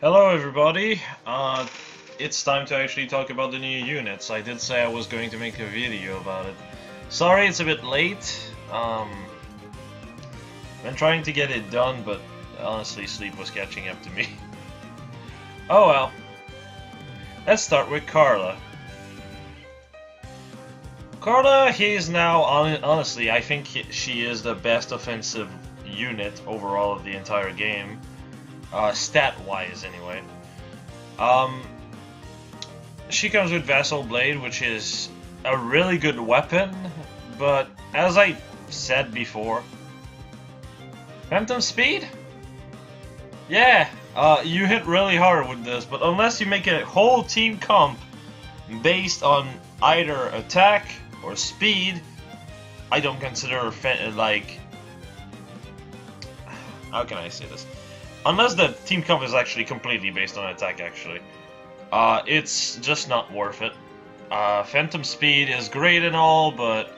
Hello everybody, it's time to actually talk about the new units. I did say I was going to make a video about it. Sorry it's a bit late, been trying to get it done, but honestly sleep was catching up to me. Oh well, let's start with Carla. Carla, he is now, honestly, I think she is the best offensive unit overall of the entire game. Stat-wise, anyway. She comes with Vassal Blade, which is a really good weapon, but as I said before, Phantom Speed? Yeah, you hit really hard with this, but unless you make a whole team comp based on either attack or speed, I don't consider, like, how can I say this? Unless the team comp is actually completely based on attack, actually. It's just not worth it. Phantom Speed is great and all, but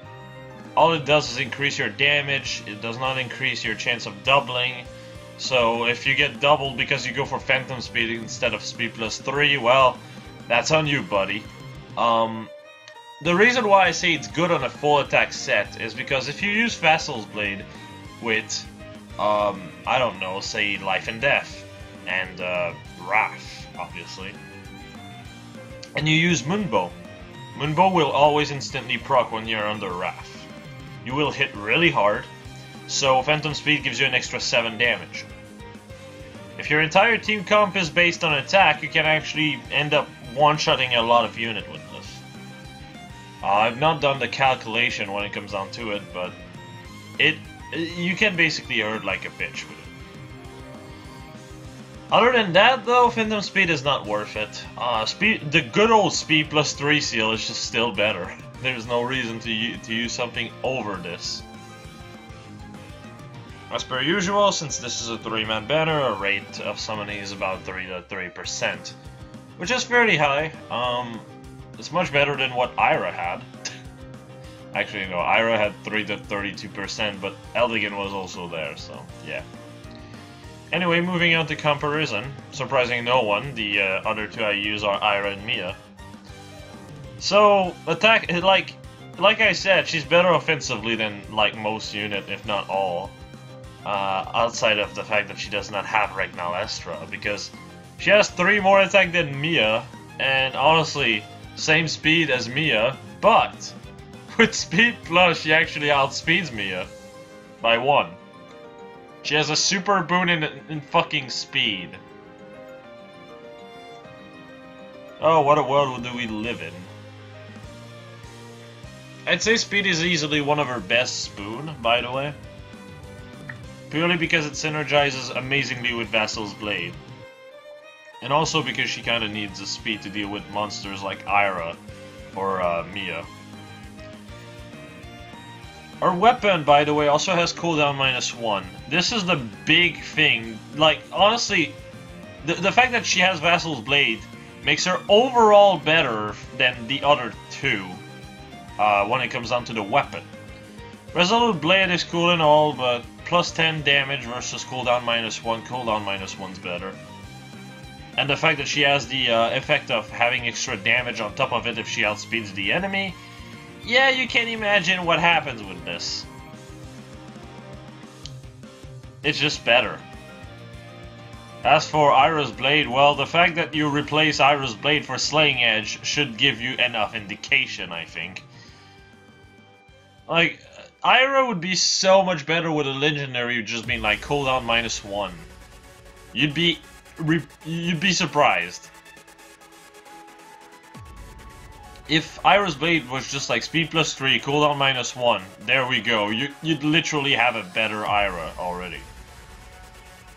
all it does is increase your damage. It does not increase your chance of doubling. So if you get doubled because you go for Phantom Speed instead of Speed plus 3, well, that's on you, buddy. The reason why I say it's good on a full attack set is because if you use Vassal's Blade with I don't know, say Life and Death, and Wrath, obviously. And you use Moonbow. Moonbow will always instantly proc when you're under Wrath. You will hit really hard, so Phantom Speed gives you an extra 7 damage. If your entire team comp is based on attack, you can actually end up one-shotting a lot of unit with this. I've not done the calculation when it comes down to it, but you can basically hurt like a bitch with it. Other than that, though, Phantom Speed is not worth it. The good old Speed plus 3 seal is just still better. There's no reason to use something over this. As per usual, since this is a 3-man banner, our rate of summoning is about 3%, which is fairly high. It's much better than what Ira had. Actually, no, Ira had 3 to 32%, but Eldigan was also there, so yeah. Anyway, moving on to comparison. Surprising no one, the other two I use are Ira and Mia. So, attack, like I said, she's better offensively than like most unit, if not all. Outside of the fact that she does not have Regnal Estra, because she has 3 more attack than Mia, and honestly, same speed as Mia, but with Speed Plus, she actually outspeeds Mia by 1. She has a super boon in fucking speed. Oh, what a world do we live in. I'd say speed is easily one of her best spoon, by the way. Purely because it synergizes amazingly with Vassal's Blade. And also because she kinda needs the speed to deal with monsters like Ira or Mia. Our weapon, by the way, also has cooldown -1. This is the big thing. Like, honestly, the fact that she has Vassal's Blade makes her overall better than the other two when it comes down to the weapon. Resolute Blade is cool and all, but plus 10 damage versus cooldown -1, cooldown -1's better. And the fact that she has the effect of having extra damage on top of it if she outspeeds the enemy, yeah, you can imagine what happens with this. It's just better. As for Ira's Blade, well, the fact that you replace Ira's Blade for Slaying Edge should give you enough indication, I think. Like, Ira would be so much better with a legendary just being like cooldown -1. You'd be surprised. If Ira's Blade was just like Speed plus 3, cooldown -1, there we go. You'd literally have a better Ira already.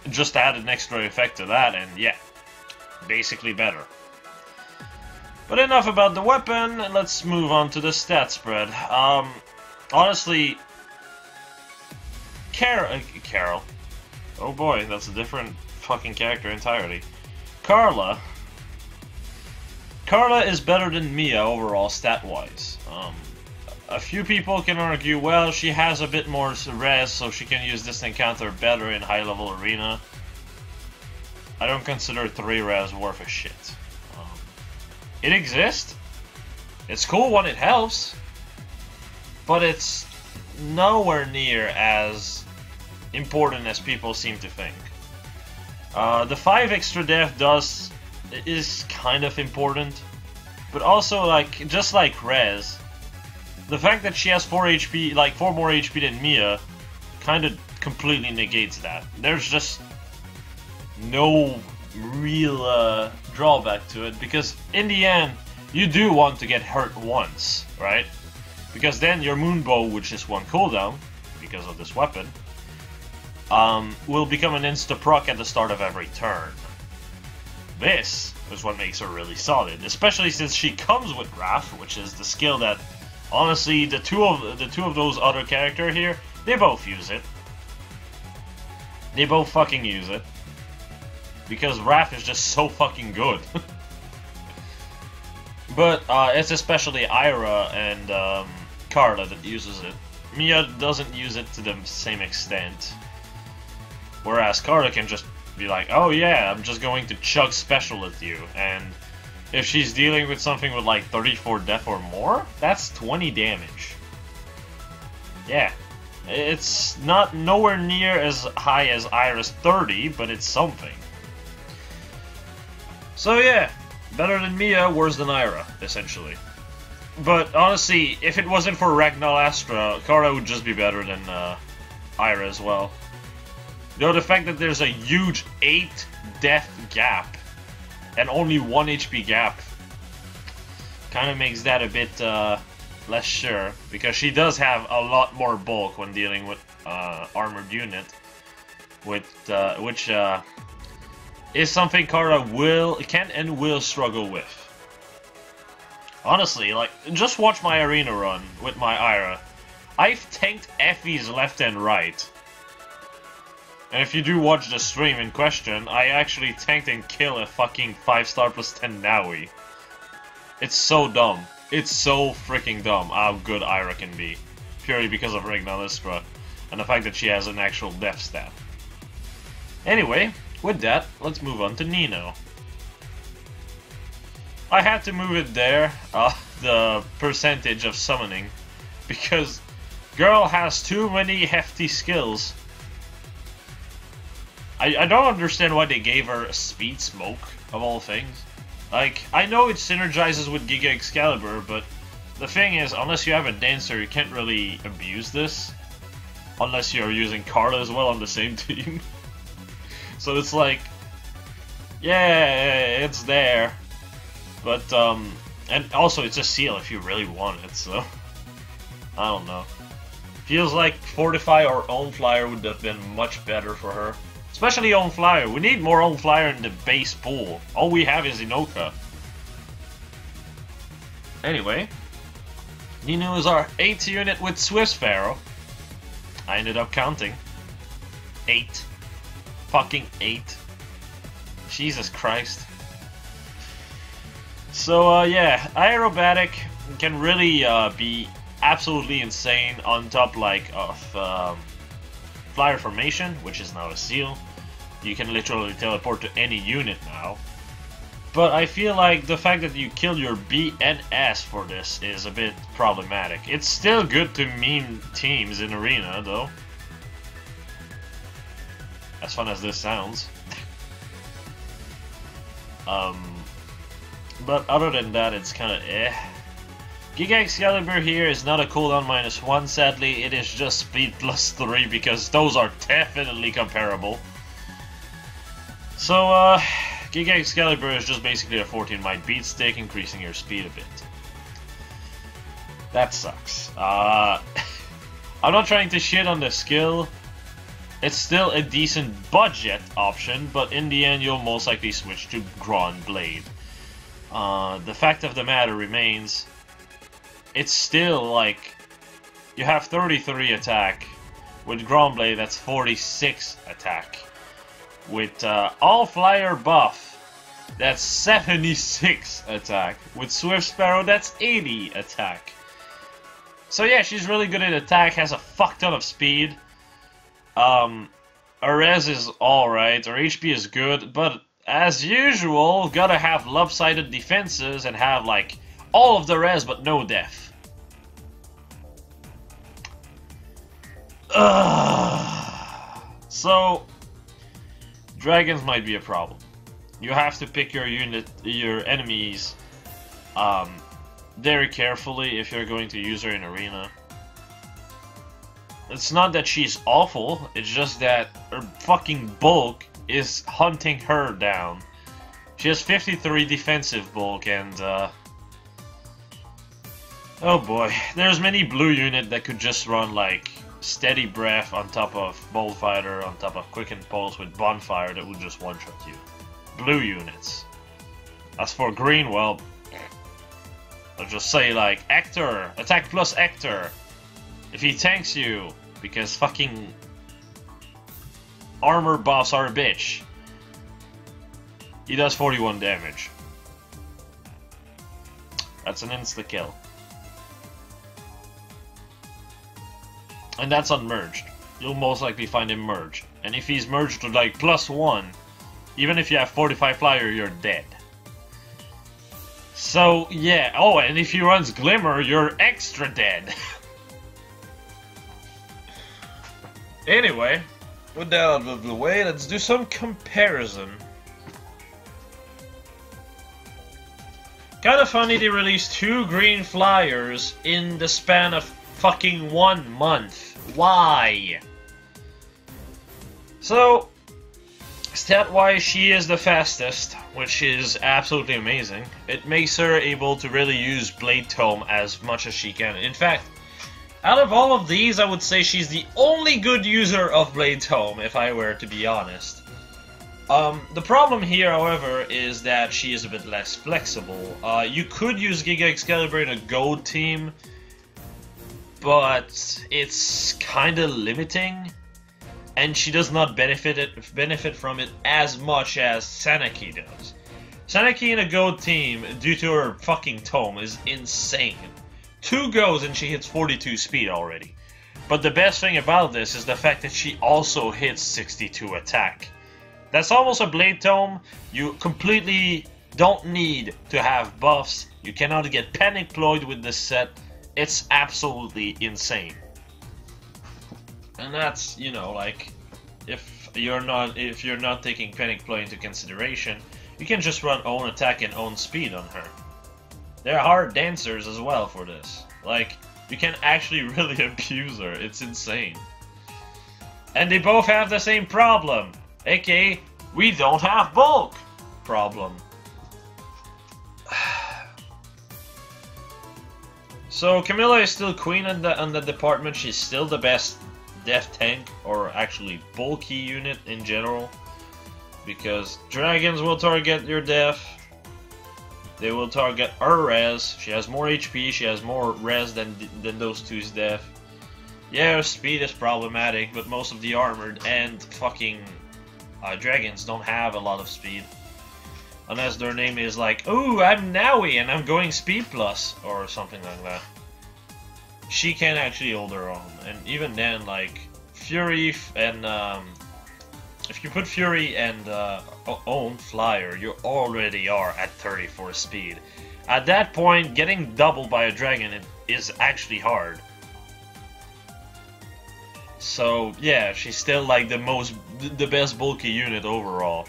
Just add an extra effect to that, and yeah, basically better. But enough about the weapon, let's move on to the stat spread. Honestly, Carol. Oh boy, that's a different fucking character entirely. Carla is better than Mia overall stat-wise. A few people can argue, well, she has a bit more res, so she can use this encounter better in high-level arena. I don't consider 3 res worth a shit. It exists. It's cool when it helps, but it's nowhere near as important as people seem to think. The 5 extra def is kind of important, but also, like, just like res, the fact that she has 4 HP, like 4 more HP than Mia, kind of completely negates that. There's just no real drawback to it, because in the end, you do want to get hurt once, right? Because then your Moonbow, which is 1 cooldown, because of this weapon, will become an insta-proc at the start of every turn. This is what makes her really solid, especially since she comes with Wrath, which is the skill that, honestly, the two of those other characters here, they both use it. They both fucking use it. Because Wrath is just so fucking good. But it's especially Ira and Carla that uses it. Mia doesn't use it to the same extent. Whereas Carla can just be like, oh yeah, I'm just going to chug special at you. And if she's dealing with something with like 34 death or more, that's 20 damage. Yeah. It's not nowhere near as high as Ira's 30, but it's something. So yeah, better than Mia, worse than Ira, essentially. But honestly, if it wasn't for Ragnar Astra, Kara would just be better than Ira as well. Though the fact that there's a huge 8 death gap and only 1 HP gap kind of makes that a bit less sure, because she does have a lot more bulk when dealing with armored unit, which is something Kara can and will struggle with. Honestly, like, just watch my arena run with my Ira. I've tanked Effie's left and right. And if you do watch the stream in question, I actually tanked and killed a fucking 5-star plus 10 Naui. It's so dumb. It's so freaking dumb how good Ira can be. Purely because of Ragnalistra and the fact that she has an actual death stat. Anyway, with that, let's move on to Nino. I had to move it there, the percentage of summoning, because girl has too many hefty skills. I don't understand why they gave her a speed smoke, of all things. Like, I know it synergizes with Giga Excalibur, but the thing is, unless you have a dancer, you can't really abuse this. Unless you're using Carla as well on the same team. So it's like, yeah, it's there. But, and also it's a seal if you really want it, so, I don't know. Feels like Fortify or Own Flyer would have been much better for her. Especially Own Flyer. We need more Own Flyer in the base pool. All we have is Inoka. Anyway, Nino is our 8th unit with Swift Sparrow. I ended up counting 8. Fucking 8. Jesus Christ. So, yeah, aerobatic can really be absolutely insane on top, like, of flyer formation, which is now a seal. You can literally teleport to any unit now. But I feel like the fact that you kill your B and S for this is a bit problematic. It's still good to meme teams in Arena, though. As fun as this sounds. But other than that, it's kind of eh. Giga Excalibur here is not a cooldown -1, sadly. It is just speed +3, because those are definitely comparable. So, Giga Excalibur is just basically a 14 might beat stick, increasing your speed a bit. That sucks. I'm not trying to shit on the skill. It's still a decent budget option, but in the end you'll most likely switch to Grand Blade. The fact of the matter remains, it's still like, you have 33 attack. With Grand Blade, that's 46 attack. With All Flyer buff, that's 76 attack. With Swift Sparrow, that's 80 attack. So yeah, she's really good at attack, has a fuck ton of speed. Her res is alright, her HP is good, but as usual, gotta have lopsided defenses and have like all of the res but no def. So dragons might be a problem. You have to pick your enemies very carefully if you're going to use her in arena. It's not that she's awful, it's just that her fucking bulk is hunting her down. She has 53 defensive bulk and oh boy, there's many blue unit that could just run like Steady Breath on top of Bolt Fighter, on top of Quick and Pulse with Bonfire that would just one-shot you. Blue units. As for green, well, I'll just say like Hector, attack plus Hector. If he tanks you, because fucking armor buffs are a bitch. He does 41 damage. That's an insta-kill. And that's unmerged. You'll most likely find him merged. And if he's merged to like +1, even if you have 45 flyer, you're dead. So, yeah. Oh, and if he runs Glimmer, you're extra dead. Anyway, with that out of the way, let's do some comparison. Kinda funny they released 2 green flyers in the span of fucking 1 month. Why? So, stat-wise, she is the fastest, which is absolutely amazing. It makes her able to really use Blade Tome as much as she can. In fact, out of all of these, I would say she's the only good user of Blade Tome, if I were to be honest. The problem here, however, is that she is a bit less flexible. You could use Giga Excalibur in a gold team, but it's kinda limiting, and she does not benefit from it as much as Sanaki does. Sanaki in a gold team, due to her fucking tome, is insane. 2 goes and she hits 42 speed already. But the best thing about this is the fact that she also hits 62 attack. That's almost a Blade Tome. You completely don't need to have buffs. You cannot get Panic Ployed with this set. It's absolutely insane. And that's, you know, like, if you're not taking Panic Ploy into consideration, you can just run own attack and own speed on her. There are hard dancers as well for this. Like, you can actually really abuse her. It's insane. And they both have the same problem. aka, we don't have bulk problem. So Camilla is still queen on the department. She's still the best def tank, or actually bulky unit in general, because dragons will target your def. They will target her res. She has more HP. She has more res than those two's def. Yeah, her speed is problematic, but most of the armored and fucking dragons don't have a lot of speed. Unless their name is like, ooh, I'm Naui and I'm going speed plus, or something like that. She can actually hold her own, and even then, like, Fury and, if you put Fury and own Flyer, you already are at 34 speed. At that point, getting doubled by a dragon is actually hard. So, yeah, she's still like the best bulky unit overall.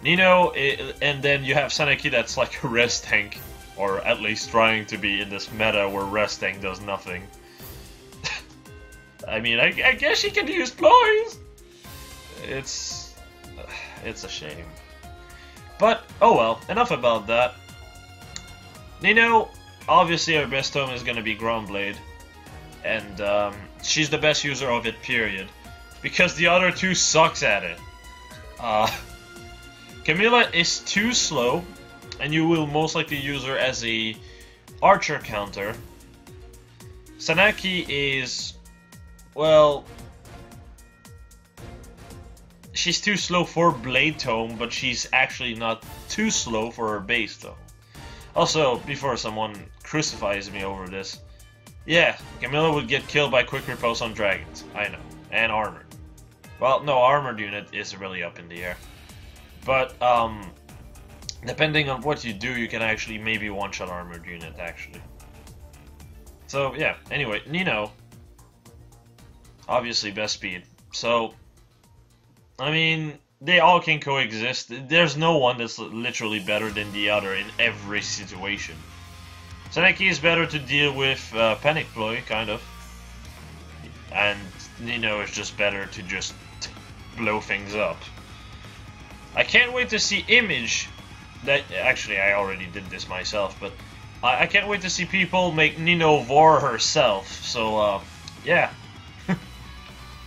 Nino, and then you have Sanaki that's like a rest tank, or at least trying to be in this meta where rest tank does nothing. I mean, I guess she can use ploys. It's a shame. But, oh well, enough about that. Nino, obviously our best tome is gonna be Groundblade, and she's the best user of it, period. Because the other two sucks at it. Camilla is too slow, and you will most likely use her as a archer counter. Sanaki is, well, she's too slow for Blade Tome, but she's actually not too slow for her base Tome. Also, before someone crucifies me over this, yeah, Camilla would get killed by quick repulse on dragons, I know, and armored. Well, no, armored unit is really up in the air. But depending on what you do, you can actually maybe one-shot armored unit actually. So yeah. Anyway, Nino, obviously best speed. So I mean, they all can coexist. There's no one that's literally better than the other in every situation. Seneki is better to deal with Panic Ploy, kind of. And Nino is just better to just blow things up. I can't wait to see Image. That actually, I already did this myself, but I can't wait to see people make Nino Vor herself. So, yeah.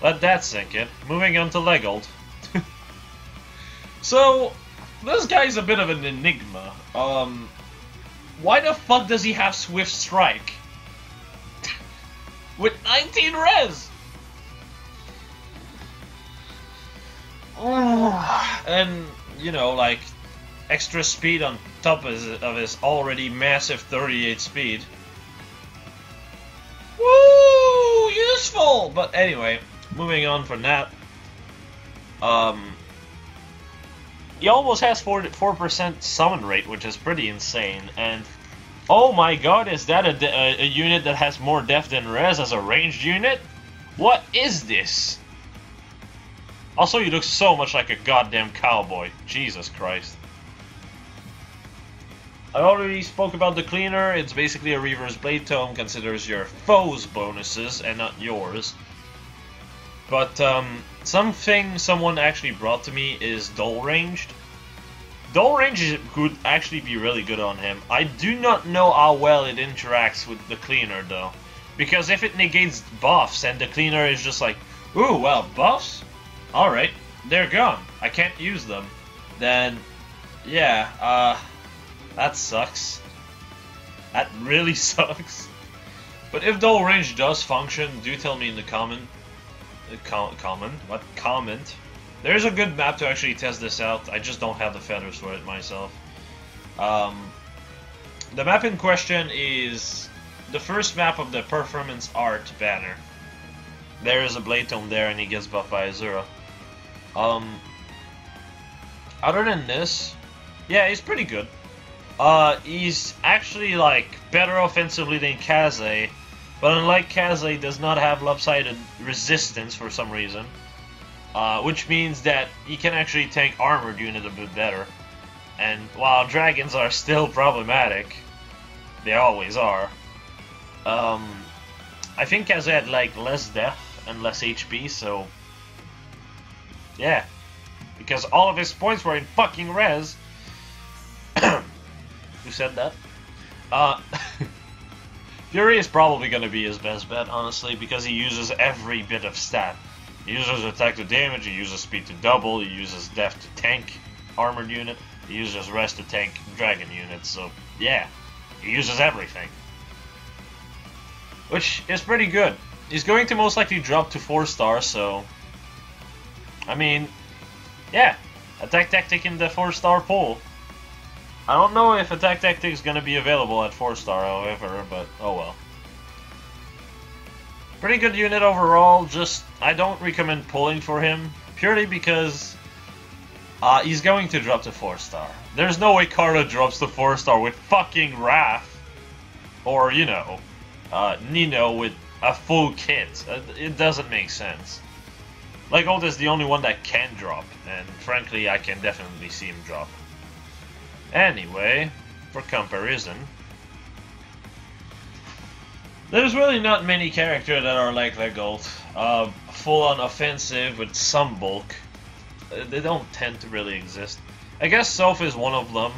Let that sink in. Moving on to Legold. So, this guy's a bit of an enigma. Why the fuck does he have Swift Strike? With 19 res! And, you know, like, extra speed on top of his already massive 38 speed. Woo! Useful! But anyway, moving on from that. He almost has 4% summon rate, which is pretty insane. And oh my god, is that a unit that has more def than res as a ranged unit? What is this? Also, you look so much like a goddamn cowboy. Jesus Christ. I already spoke about the cleaner. It's basically a reverse blade tome, considers your foe's bonuses and not yours. But something someone actually brought to me is dull ranged. Dull range could actually be really good on him. I do not know how well it interacts with the cleaner though. Because if it negates buffs and the cleaner is just like, ooh, well, buffs? Alright, they're gone. I can't use them. Then, yeah, that sucks. That really sucks. But if dull range does function, do tell me in the comment. Comment. There's a good map to actually test this out. I just don't have the feathers for it myself. The map in question is the first map of the Performance Art banner. There is a Blade Tome there and he gets buffed by Azura. Other than this, yeah, he's pretty good. He's actually like better offensively than Kaze, but unlike Kaze, does not have lopsided resistance for some reason. Which means that he can actually tank armored unit a bit better. And while dragons are still problematic, they always are. I think Kaze had like less death and less HP, so yeah. Because all of his points were in fucking res. Who said that? Fury is probably going to be his best bet, honestly, because he uses every bit of stat. He uses attack to damage, he uses speed to double, he uses def to tank armored unit, he uses rest to tank dragon units, so yeah, he uses everything. Which is pretty good. He's going to most likely drop to 4 stars, so I mean, yeah, attack tactic in the 4-star pool. I don't know if attack tactic is going to be available at 4-star, however, but oh well. Pretty good unit overall, just I don't recommend pulling for him, purely because he's going to drop to 4-star. There's no way Carta drops to 4-star with fucking Wrath, or, you know, Nino with a full kit. It doesn't make sense. Legold is the only one that can drop, and frankly I can definitely see him drop. Anyway, for comparison, there's really not many characters that are like Legold. Full-on offensive with some bulk. They don't tend to really exist. I guess Soph is one of them.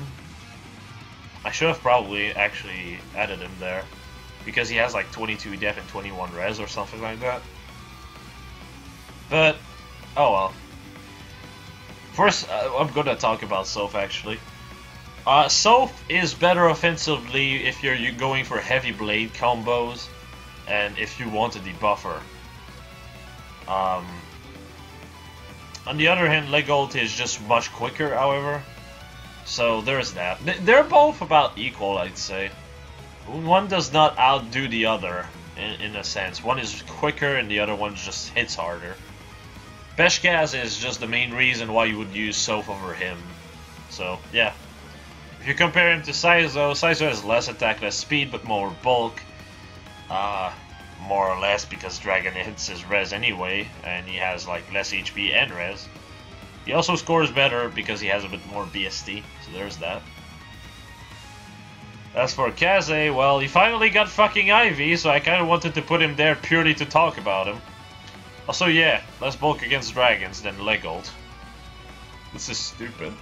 I should have probably actually added him there, because he has like 22 def and 21 res or something like that. But, oh well. First, I'm gonna talk about Soph actually. Soph is better offensively if you're going for heavy blade combos, and if you want a debuffer. On the other hand, Legold is just much quicker, however. So there's that. They're both about equal, I'd say. One does not outdo the other, in a sense. One is quicker and the other one just hits harder. Beshkaz is just the main reason why you would use Soph over him. So, yeah. If you compare him to Saizo, Saizo has less attack, less speed, but more bulk. More or less because Dragon hits his res anyway, and he has like less HP and res. He also scores better because he has a bit more BST, so there's that. As for Kaze, well, he finally got fucking Ivy, so I kinda wanted to put him there purely to talk about him. Also, yeah, less bulk against dragons than Legold. This is stupid.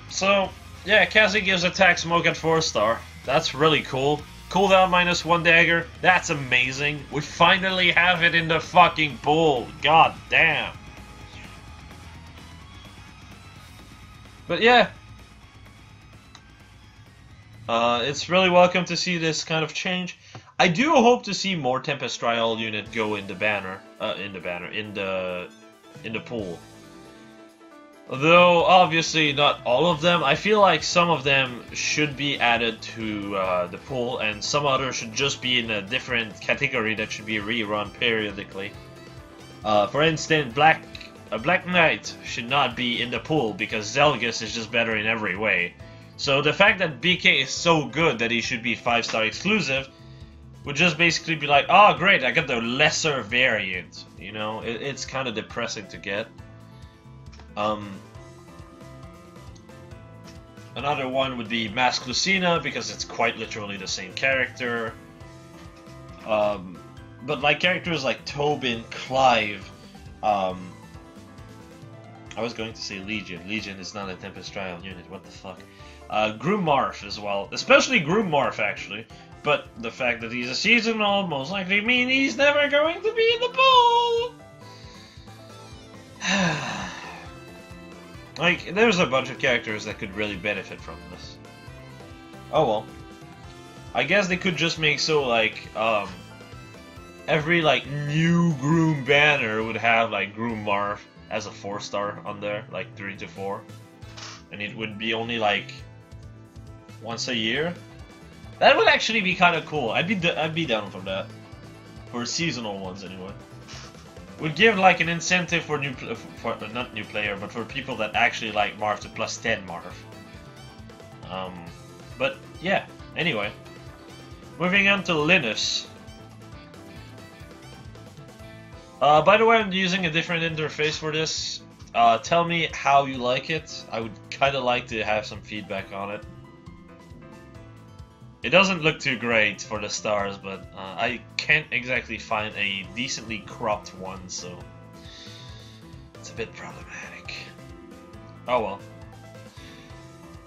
So, yeah, Kaze gives attack smoke at 4-star. That's really cool. Cooldown -1 dagger. That's amazing. We finally have it in the fucking pool. God damn. But yeah. It's really welcome to see this kind of change. I do hope to see more Tempest Trial unit go in the banner. In the pool. Though, obviously, not all of them. I feel like some of them should be added to the pool, and some others should just be in a different category that should be rerun periodically. For instance, a Black Knight should not be in the pool, because Zelgus is just better in every way. So the fact that BK is so good that he should be 5-star exclusive would just basically be like, oh great, I got the lesser variant. You know, it's kind of depressing to get. Another one would be Mask Lucina, because it's quite literally the same character. But like characters like Tobin, Clive, I was going to say Legion. Legion is not a Tempest Trial unit, what the fuck. Groomarf as well, especially Groomarf actually. But the fact that he's a seasonal most likely mean he's never going to be in the pool. Like, there's a bunch of characters that could really benefit from this. Oh well. I guess they could just make so, like, every, like, new Groom banner would have, like, Groomarf as a 4-star on there, like 3 to 4. And it would be only, like, once a year. That would actually be kind of cool. I'd be down for that. For seasonal ones, anyway. Would give like an incentive for not new player, but for people that actually like Marth to +10 Marth. But yeah. Anyway, moving on to Linus. By the way, I'm using a different interface for this. Tell me how you like it. I would kind of like to have some feedback on it. It doesn't look too great for the stars, but I can't exactly find a decently cropped one, so it's a bit problematic. Oh well.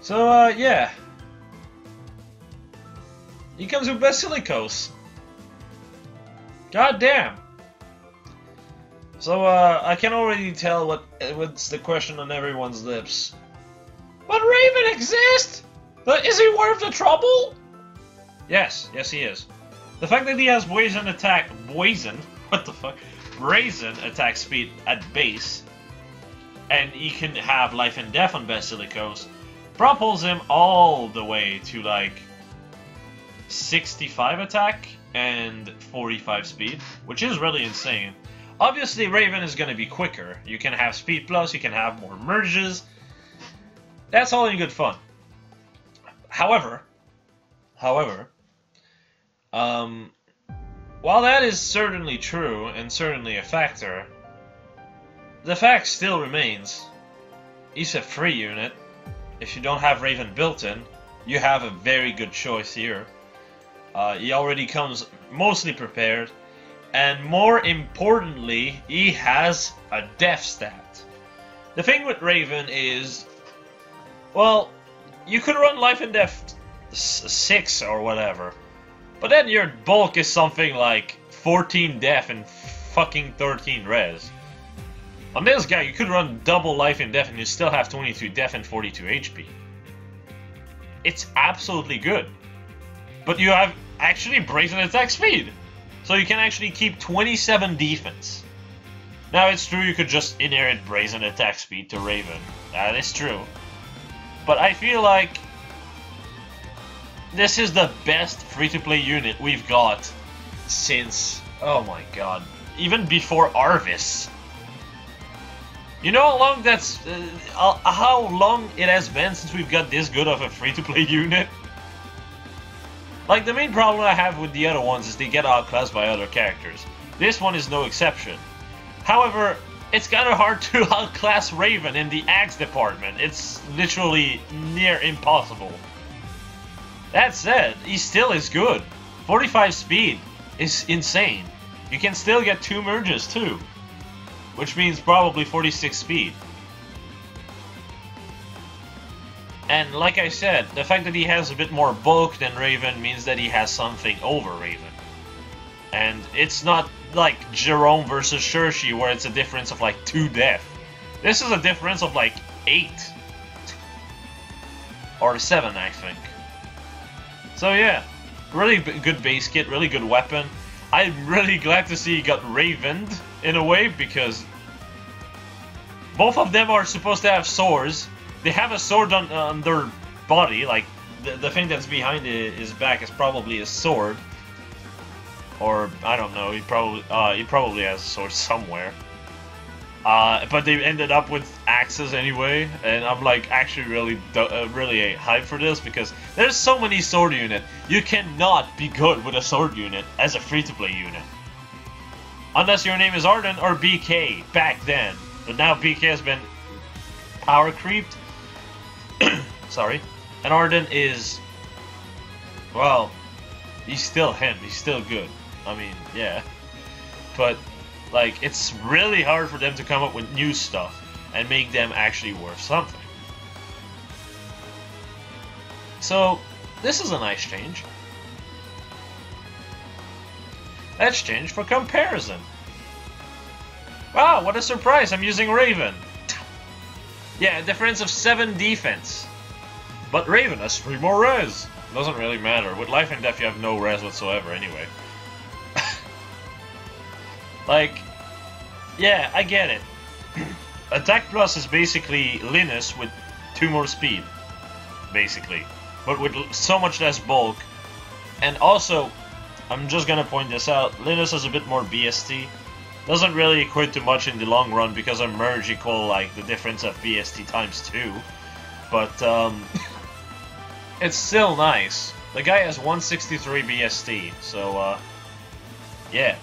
So, yeah. He comes with Basilicos. God damn. So, I can already tell what's the question on everyone's lips. But Raven exists? But is he worth the trouble? Yes, he is. The fact that he has brazen attack speed at base, and he can have life and death on Basilicos, propels him all the way to like 65 attack and 45 speed, which is really insane. Obviously, Raven is going to be quicker. You can have speed plus, you can have more merges. That's all in good fun. However, while that is certainly true and certainly a factor, the fact still remains, he's a free unit. If you don't have Raven built in, you have a very good choice here. He already comes mostly prepared, and more importantly, he has a death stat. The thing with Raven is, well, you could run life and death 6 or whatever, but then your bulk is something like 14 def and fucking 13 res. On this guy, you could run double life and death and you still have 22 def and 42 HP. It's absolutely good. But you have actually brazen attack speed, so you can actually keep 27 defense. Now it's true you could just inherit brazen attack speed to Raven. That is true. But I feel like this is the best free-to-play unit we've got since, oh my god, even before Arvis. You know how long it has been since we've got this good of a free-to-play unit? Like, the main problem I have with the other ones is they get outclassed by other characters. This one is no exception. However, it's kind of hard to outclass Raven in the axe department. It's literally near impossible. That said, he still is good. 45 speed is insane. You can still get 2 merges too, which means probably 46 speed. And like I said, the fact that he has a bit more bulk than Raven means that he has something over Raven. And it's not like Jerome versus Shershi where it's a difference of like 2 def. This is a difference of like 8. Or 7, I think. So yeah, really good base kit, really good weapon. I'm really glad to see he got Ravened in a way, because both of them are supposed to have swords. They have a sword on their body, like the thing that's behind his back is probably a sword. Or, I don't know, he probably has a sword somewhere. But they ended up with axes anyway, and I'm like actually really hyped for this, because there's so many sword units. You cannot be good with a sword unit as a free-to-play unit. Unless your name is Arden or BK back then. But now BK has been power creeped. Sorry. And Arden is, well, he's still him. He's still good. I mean, yeah. But like, it's really hard for them to come up with new stuff and make them actually worth something. So, this is a nice change. Let's change for comparison. Wow, what a surprise, I'm using Raven. Yeah, a difference of 7 defense. But Raven has 3 more res. Doesn't really matter. With life and death you have no res whatsoever anyway. Like, yeah, I get it. Attack plus is basically Linus with 2 more speed, basically, but with so much less bulk. And also, I'm just gonna point this out, Linus has a bit more BST. Doesn't really equate to much in the long run, because a merge equal like the difference of BST times 2. But it's still nice. The guy has 163 BST, so yeah.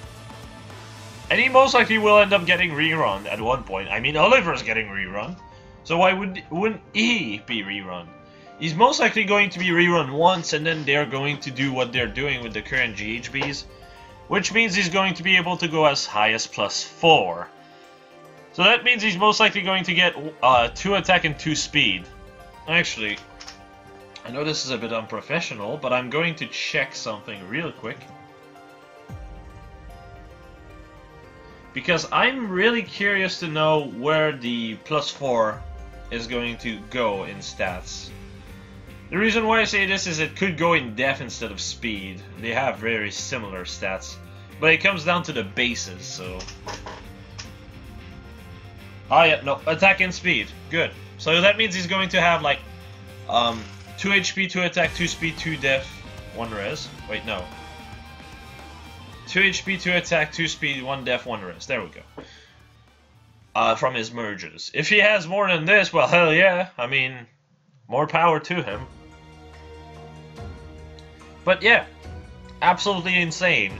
And he most likely will end up getting rerun at one point. I mean, Oliver's getting rerun, so why wouldn't he be rerun? He's most likely going to be rerun once, and then they're going to do what they're doing with the current GHBs, which means he's going to be able to go as high as +4. So that means he's most likely going to get 2 attack and 2 speed. Actually, I know this is a bit unprofessional, but I'm going to check something real quick. Because I'm really curious to know where the +4 is going to go in stats. The reason why I say this is it could go in def instead of speed. They have very similar stats. But it comes down to the bases, so... Oh yeah, no, attack and speed. Good. So that means he's going to have like 2 HP, 2 attack, 2 speed, 2 def, 1 res. Wait, no. 2 HP, 2 attack, 2 speed, 1 def, 1 res. There we go. From his merges. If he has more than this, well, hell yeah. I mean, more power to him. But yeah, absolutely insane.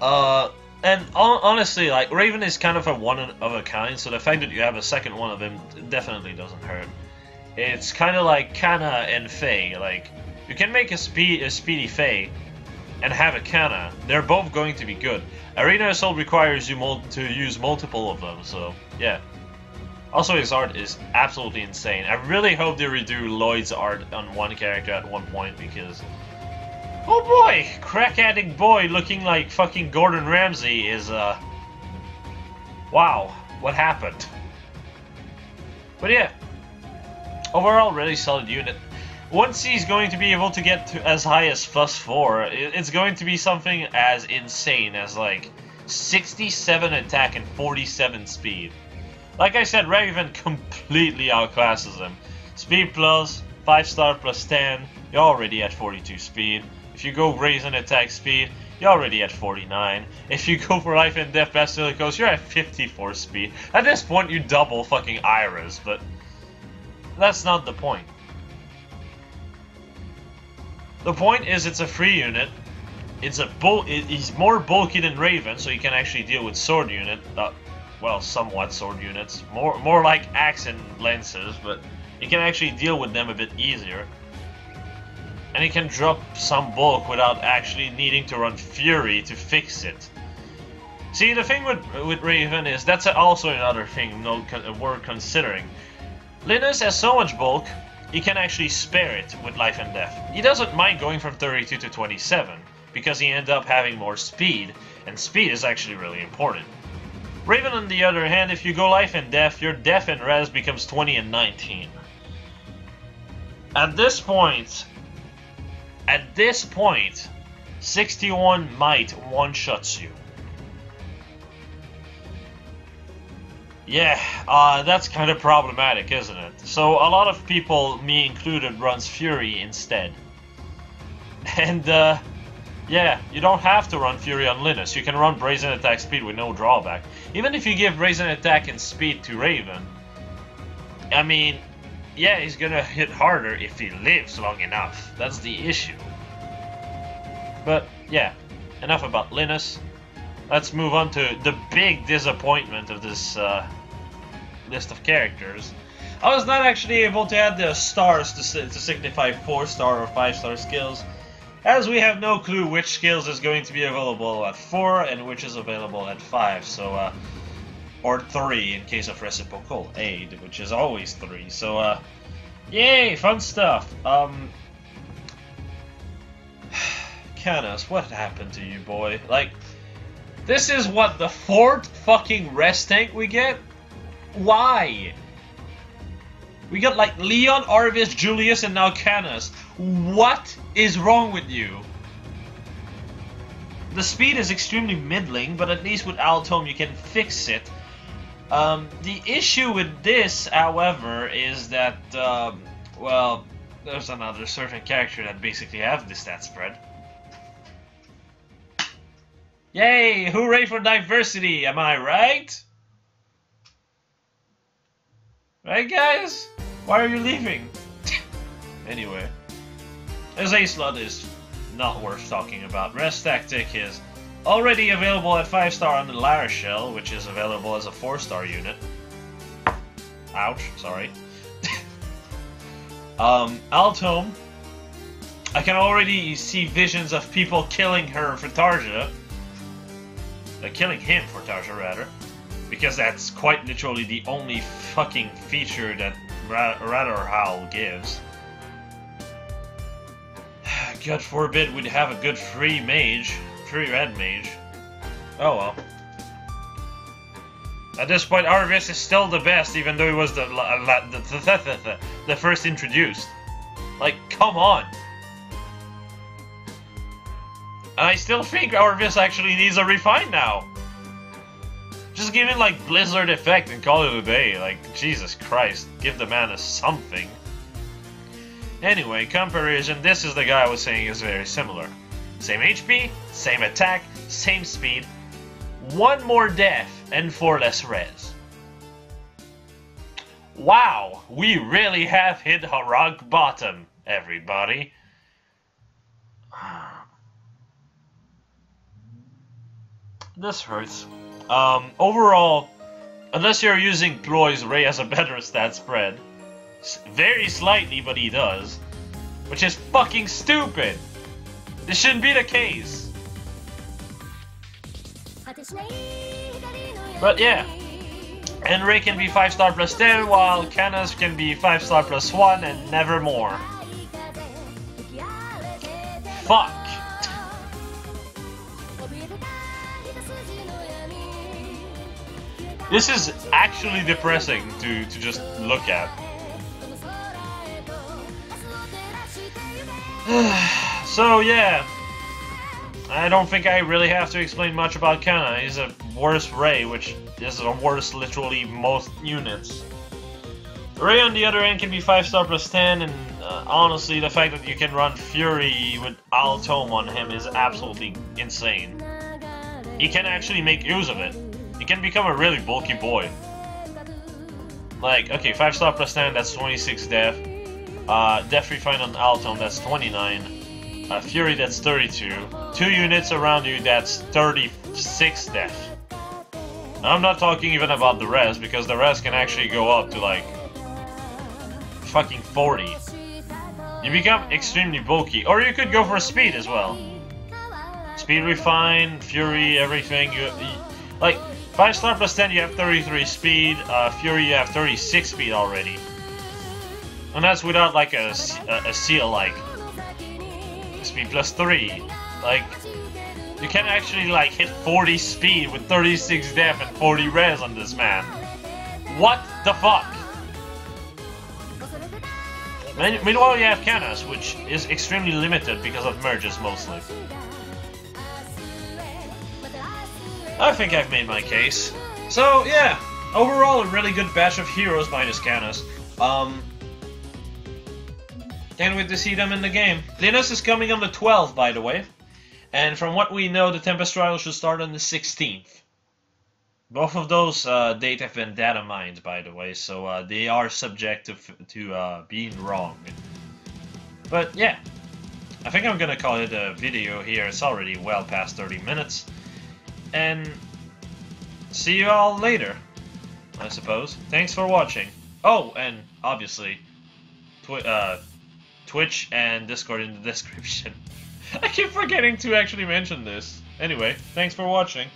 And honestly, like, Raven is kind of a one of a kind, so the fact that you have a second one of him definitely doesn't hurt. It's kind of like Kana and Fang. Like, you can make a speedy Fang and have a Kana. They're both going to be good. Arena Assault requires you to use multiple of them, so yeah. Also, his art is absolutely insane. I really hope they redo Lloyd's art on one character at one point, because... oh boy! Crack addict boy looking like fucking Gordon Ramsay is, wow, what happened? But yeah, overall, really solid unit. Once he's going to be able to get to as high as +4, it's going to be something as insane as like 67 attack and 47 speed. Like I said, Raven completely outclasses him. Speed plus, 5-star plus 10, you're already at 42 speed. If you go raise an attack speed, you're already at 49. If you go for life and death Basilicos, you're at 54 speed. At this point, you double fucking Iris, but that's not the point. The point is it's a free unit. He's more bulky than Raven, so you can actually deal with sword unit. Well, somewhat sword units. More like axe and lances, but you can actually deal with them a bit easier. And you can drop some bulk without actually needing to run Fury to fix it. See, the thing with Raven is that's also another thing worth considering. Linus has so much bulk, he can actually spare it with life and death. He doesn't mind going from 32 to 27, because he ends up having more speed, and speed is actually really important. Raven, on the other hand, if you go life and death, your death and res becomes 20 and 19. At this point, 61 might one-shots you. Yeah, that's kind of problematic, isn't it? So a lot of people, me included, runs Fury instead. And, yeah, you don't have to run Fury on Linus. You can run Brazen Attack Speed with no drawback. Even if you give Brazen Attack and Speed to Raven, I mean, yeah, he's gonna hit harder if he lives long enough. That's the issue. But, yeah, enough about Linus. Let's move on to the big disappointment of this list of characters. I was not actually able to add the stars to signify 4-star or 5-star skills, as we have no clue which skills is going to be available at 4 and which is available at 5, so, or 3 in case of reciprocal aid, which is always 3, so, yay, fun stuff. Canis, what happened to you, boy? Like, this is what, the 4th fucking rest tank we get? Why? We got like Leon, Arvis, Julius, and now Canis. What is wrong with you? The speed is extremely middling, but at least with Altom you can fix it. The issue with this, however, is that, well, there's another certain character that basically have the stat spread. Yay! Hooray for diversity! Am I right? Right, guys? Why are you leaving? Anyway, this A-slot is not worth talking about. Rest Tactic is already available at 5-star on the Lara Shell, which is available as a 4-star unit. Ouch, sorry. Altom, I can already see visions of people killing her for Tarja. Killing him for Tarja, rather. Because that's quite literally the only fucking feature that Radar Howl gives. God forbid we'd have a good free red mage. Oh well. At this point, Arvis is still the best, even though he was the first introduced. Like, come on. And I still think Arvis actually needs a refine now. Just give him like Blizzard effect and call it a day. Like, Jesus Christ, give the man a something. Anyway, comparison, this is the guy I was saying is very similar. Same HP, same attack, same speed, 1 more death, and 4 less res. Wow, we really have hit a rock bottom, everybody. This hurts. Overall, unless you're using Ploy's, Ray has a better stat spread. Very slightly, but he does. Which is fucking stupid! This shouldn't be the case. But yeah. And Ray can be 5-star plus 10, while Canis can be 5-star plus 1 and never more. Fuck. This is actually depressing to just look at. So yeah, I don't think I really have to explain much about Kana. He's a worse Ray, which is a worse literally most units. Ray on the other end can be 5-star plus 10 and honestly, the fact that you can run Fury with Altom on him is absolutely insane. He can actually make use of it. He can become a really bulky boy. Like, okay, 5-star plus 10, that's 26 def. Def Refine on Altom, that's 29. Fury, that's 32. 2 units around you, that's 36 def. I'm not talking even about the rest, because the rest can actually go up to like fucking 40. You become extremely bulky, or you could go for speed as well. Speed Refine, Fury, everything. Like 5-star plus 10, you have 33 speed. Fury, you have 36 speed already, and that's without like a seal like speed plus 3. Like, you can actually like hit 40 speed with 36 def and 40 res on this man. What the fuck? Meanwhile, you have Canas, which is extremely limited because of merges mostly. I think I've made my case. So yeah, overall a really good batch of heroes minus Canas. Can't wait to see them in the game. Linus is coming on the 12th, by the way. And from what we know, the Tempest trial should start on the 16th. Both of those dates have been data mined, by the way, so they are subject to being wrong. But yeah, I think I'm gonna call it a video here. It's already well past 30 minutes. And see you all later, I suppose. Thanks for watching. Oh, and obviously, Twitch and Discord in the description. I keep forgetting to actually mention this. Anyway, thanks for watching.